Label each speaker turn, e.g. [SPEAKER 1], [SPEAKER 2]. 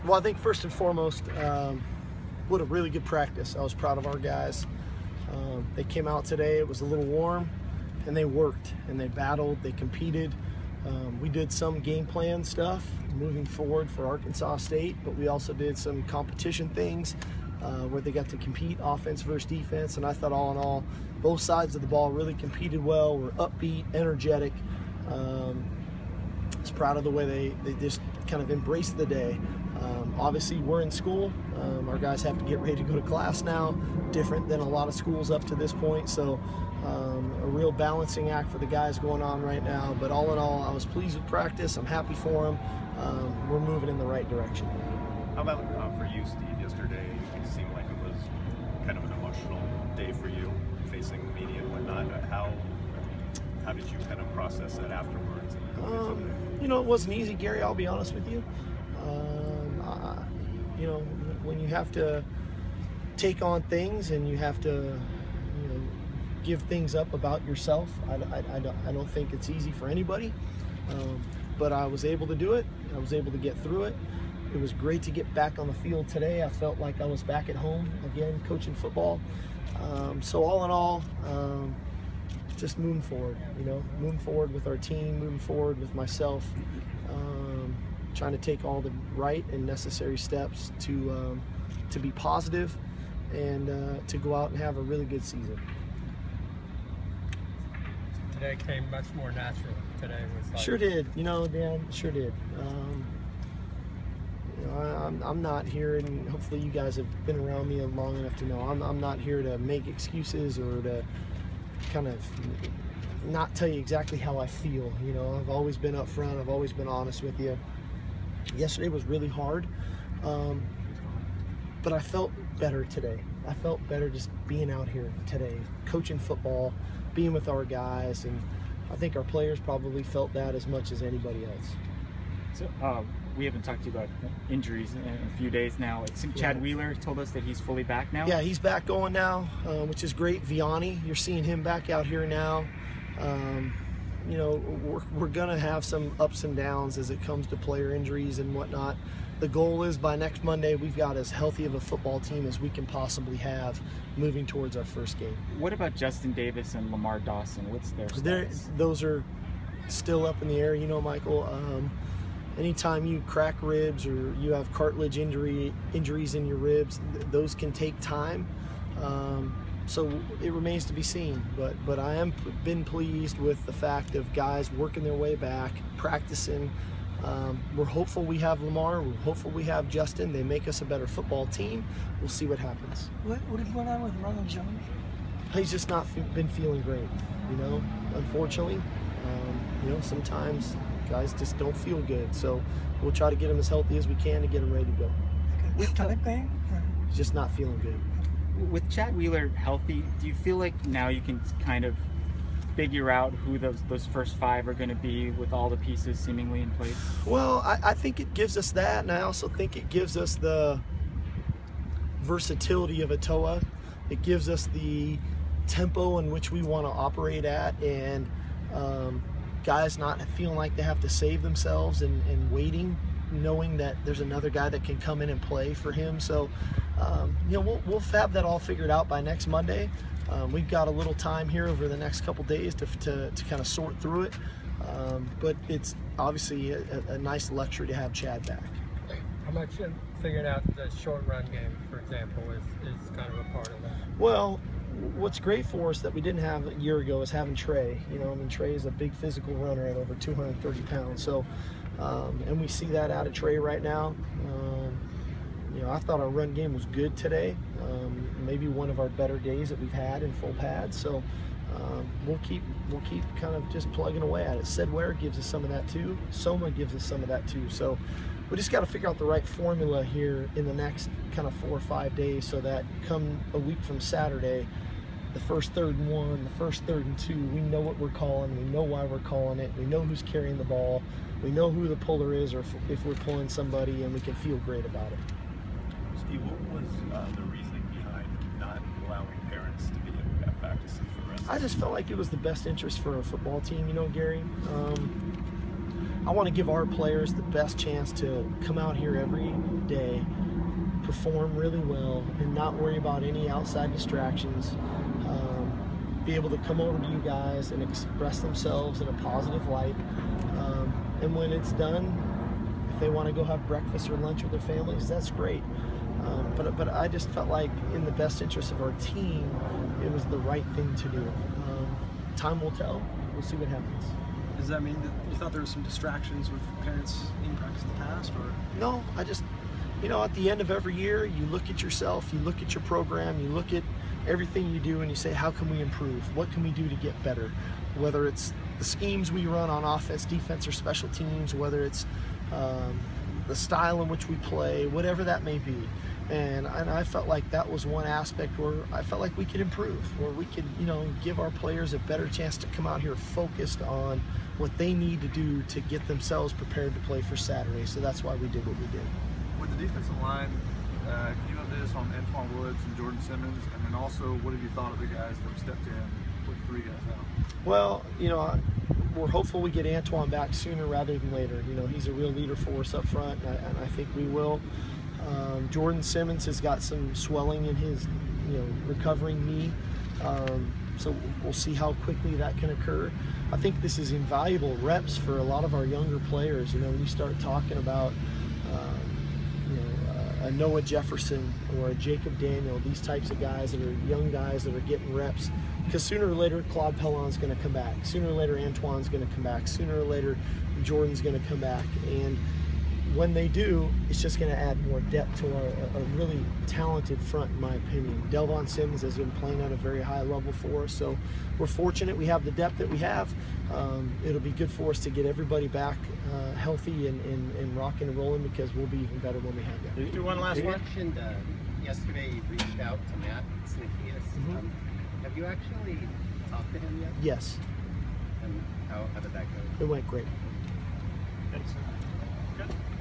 [SPEAKER 1] Well, I think first and foremost, what a really good practice. I was proud of our guys. They came out today, it was a little warm, and they worked, and they battled, they competed. We did some game plan stuff moving forward for Arkansas State, but we also did some competition things where they got to compete offense versus defense, and I thought all in all, both sides of the ball really competed well, were upbeat, energetic. I was proud of the way they just kind of embraced the day. Obviously, we're in school. Our guys have to get ready to go to class now, different than a lot of schools up to this point. So a real balancing act for the guys going on right now. But all in all, I was pleased with practice. I'm happy for them. We're moving in the right direction.
[SPEAKER 2] How about for you, Steve, yesterday? It seemed like it was kind of an emotional day for you, facing the media and whatnot. How did you kind of process that afterwards?
[SPEAKER 1] You know, it wasn't easy, Gary, I'll be honest with you. You know, when you have to take on things and you have to, you know, give things up about yourself, I don't think it's easy for anybody. But I was able to do it. I was able to get through it. It was great to get back on the field today. I felt like I was back at home again, coaching football. So all in all, just moving forward, you know, moving forward with our team, moving forward with myself, trying to take all the right and necessary steps to be positive and to go out and have a really good season.
[SPEAKER 3] Today came much more natural. Today was like...
[SPEAKER 1] Sure did, you know, Dan, sure did. You know, I'm not here, and hopefully you guys have been around me long enough to know I'm not here to make excuses or to kind of not tell you exactly how I feel. You know, I've always been upfront. I've always been honest with you. Yesterday was really hard, but I felt better today. I felt better just being out here today, coaching football, being with our guys, and I think our players probably felt that as much as anybody else.
[SPEAKER 4] So we haven't talked to you about injuries in a few days now. Chad Wheeler told us that he's fully back now.
[SPEAKER 1] Yeah, he's back going now, which is great. Vianney, you're seeing him back out here now. You know, we're going to have some ups and downs as it comes to player injuries and whatnot. The goal is by next Monday, we've got as healthy of a football team as we can possibly have moving towards our first game.
[SPEAKER 4] What about Justin Davis and Lamar Dawson? What's their status?
[SPEAKER 1] Those are still up in the air, you know, Michael. Anytime you crack ribs or you have cartilage injuries in your ribs, those can take time. So it remains to be seen, but I am been pleased with the fact of guys working their way back, practicing. We're hopeful we have Lamar. We're hopeful we have Justin. They make us a better football team. We'll see what happens.
[SPEAKER 5] What is going on with Ronald Jones?
[SPEAKER 1] He's just not been feeling great, you know, unfortunately. You know, sometimes guys just don't feel good. So we'll try to get him as healthy as we can to get him ready to go.
[SPEAKER 5] With stomach pain?
[SPEAKER 1] He's just not feeling good.
[SPEAKER 4] With Chad Wheeler healthy, do you feel like now you can kind of figure out who those first five are going to be with all the pieces seemingly in place?
[SPEAKER 1] Well, I think it gives us that, and I also think it gives us the versatility of a Toa. It gives us the tempo in which we want to operate at, and guys not feeling like they have to save themselves and waiting, knowing that there's another guy that can come in and play for him. So, you know, we'll have that all figured out by next Monday. We've got a little time here over the next couple days to kind of sort through it. But it's obviously a nice luxury to have Chad back.
[SPEAKER 3] How much figuring out the short run game, for example, is kind of a part of that?
[SPEAKER 1] Well, what's great for us that we didn't have a year ago is having Trey. You know, I mean, Trey is a big physical runner at over 230 pounds. So, and we see that out of Trey right now. You know, I thought our run game was good today. Maybe one of our better days that we've had in full pads. So we'll keep kind of just plugging away at it. Sedware gives us some of that too. Soma gives us some of that too. So we just got to figure out the right formula here in the next kind of 4 or 5 days, so that come a week from Saturday, the first 3rd and 1, the first 3rd and 2, we know what we're calling, we know why we're calling it, we know who's carrying the ball, we know who the puller is, or if we're pulling somebody, and we can feel great about it.
[SPEAKER 2] Steve, what was the reasoning behind not allowing parents to be at practices for the rest?
[SPEAKER 1] I just felt like it was the best interest for a football team, you know, Gary. I want to give our players the best chance to come out here every day, perform really well, and not worry about any outside distractions. Be able to come over to you guys and express themselves in a positive light. And when it's done, if they want to go have breakfast or lunch with their families, that's great. But I just felt like in the best interest of our team, it was the right thing to do. Time will tell. We'll see what happens.
[SPEAKER 6] Does that mean that you thought there were some distractions with parents in practice in the past, or?
[SPEAKER 1] No, I just, at the end of every year, you look at yourself, you look at your program, you look at everything you do, and you say, how can we improve? What can we do to get better? Whether it's the schemes we run on offense, defense, or special teams, whether it's the style in which we play, whatever that may be. And I felt like that was one aspect where I felt like we could improve, where we could, give our players a better chance to come out here focused on what they need to do to get themselves prepared to play for Saturday. So that's why we did what we did.
[SPEAKER 7] With the defensive line, can you update us on Antoine Woods and Jordan Simmons? And then also, what have you thought of the guys that have stepped in with 3 guys now?
[SPEAKER 1] Well, we're hopeful we get Antoine back sooner rather than later. He's a real leader for us up front, and I think we will. Jordan Simmons has got some swelling in his, recovering knee. So we'll see how quickly that can occur. I think this is invaluable reps for a lot of our younger players. When you start talking about, a Noah Jefferson or a Jacob Daniel, these types of guys that are young guys that are getting reps. Because sooner or later, Claude Pellon's going to come back. Sooner or later, Antoine's going to come back. Sooner or later, Jordan's going to come back. And when they do, it's just going to add more depth to a really talented front, in my opinion. Delvon Simmons has been playing at a very high level for us, so we're fortunate we have the depth that we have. It'll be good for us to get everybody back healthy and rocking and rolling, because we'll be even better when we have that.
[SPEAKER 8] Do one last one. You mentioned yesterday you reached out to Matt Sarkisian. Have you actually talked to him yet?
[SPEAKER 1] Yes.
[SPEAKER 8] And how did that go?
[SPEAKER 1] It went great.
[SPEAKER 2] Thanks.